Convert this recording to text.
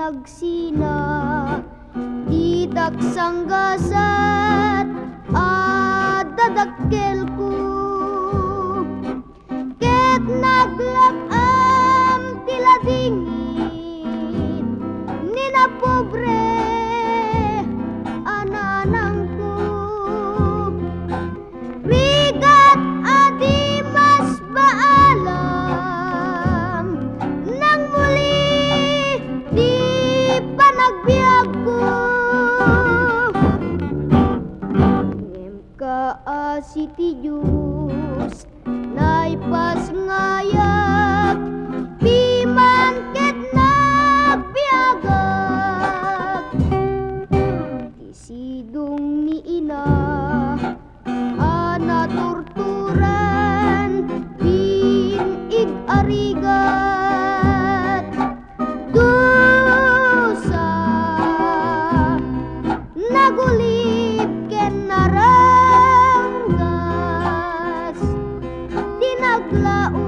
nagsina di daksanggasat dadakkel ko ket naglakam tila dingin ni na pobre ananang ko rigat adi mas baalam nang muli di panagbiag ko si ti Diyos naipas ngayak piman ket nagbiagak isidong ni ina torturan bin ig-arigat dusa nagulib ken naranggas tinaglaon